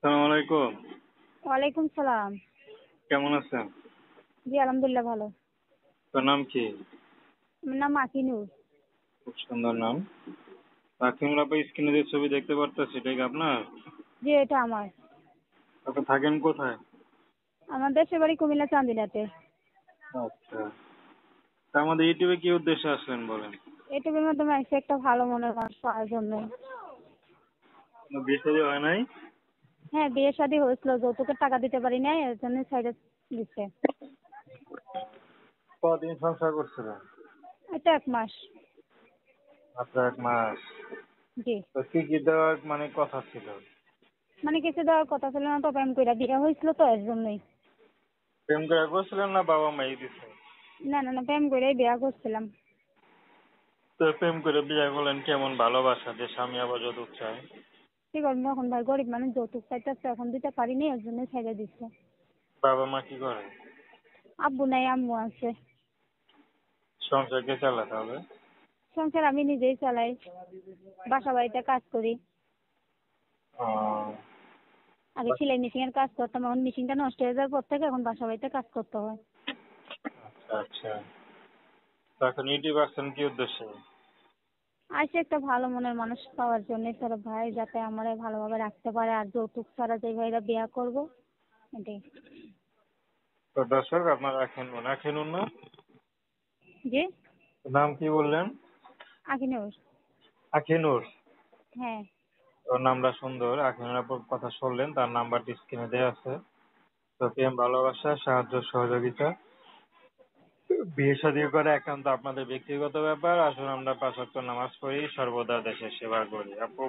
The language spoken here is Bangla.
আসসালামু আলাইকুম। ওয়ালাইকুম সালাম। কেমন আছেন? জি আলহামদুলিল্লাহ ভালো। তোর নাম কি? আমার নাম মাকিনুর। খুব সুন্দর নাম। রাকিনুল আপা স্ক্রিনে যে ছবি দেখতে পারতেছি এটা কি আপনার? জি এটা আমার। আপনি থাকেন কোথায়? আমার দেশের বাড়ি কুমিল্লা চান্দিনাতে। আচ্ছা। তা আমাদের ইউটিউবে কি উদ্দেশ্যে আসলেন বলেন? এটুকুর মাধ্যমে আসছে একটা ভালো মনের মানুষ পাওয়ার জন্য। কোনো বিয়ে শাদী হয় নাই? হ্যাঁ বিয়ে শাদী হয়েছিল, যৌতুকের টাকা দিতে পারি নাই, এর জন্য সাইডে দিচ্ছে। কদিন সংসার করছিলেন? এটা 1 মাস। মাত্র 1 মাস। জি তো কি কি দেওয়ার মানে কথা ছিল? মানে কিছু দেওয়ার কথা ছিল না তো, প্রেম কইরা বিয়ে হয়েছিল তো এর জন্যই। প্রেম করে করছিলেন না বাবা মাই দিছে? না না না, প্রেম কইরাই বিয়ে করছিলাম। তো প্রেম করে বিয়ে করলেন, কেমন ভালোবাসা যে স্বামী আবার যৌতুক চায়? কি করবো এখন ভাই, গরিব মানুষ যৌতুক চাইতেছে, এখন দিতে পারিনি এর জন্য সাইডে দিচ্ছে। বাবা মা কি করে? আব্বু নাই আম্মু আছে। সংসার কে চালাতে হবে? সংসার আমি নিজেই চালাই, বাসা বাড়িতে কাজ করি। ও, আগে সেলাই মেশিনের কাজ করতাম, এখন মেশিনটা নষ্ট হয়ে যাওয়ার পর থেকে এখন বাসা বাড়িতে কাজ করতে হয়। আচ্ছা আচ্ছা। তো এখন ইউটিউব আসছেন কি উদ্দেশ্যে? আসে একটা ভালো মনের মানুষ পাওয়ার জন্য তোর ভাই, যাতে আমার ভালোভাবে রাখতে পারে, আর যৌতুক ছাড়া যে ভাইরা বিয়া করবো এটাই। তো দর্শক আপনারা আখেনুন না? জি নাম কি বললেন? আকিনুর। আখেনুর। হ্যাঁ। ওর নামটা সুন্দর। আখেনুর আপুর কথা শুনলেন, তার নাম্বারটি স্ক্রিনে দেওয়া আছে। তো প্রেম ভালোবাসা সাহায্য সহযোগিতা বিয়ে শাদী করা একান্ত আপনাদের ব্যক্তিগত ব্যাপার। আসুন আমরা 5 ওয়াক্ত নামাজ পড়ি, সর্বদা দেশের সেবা করি। আপু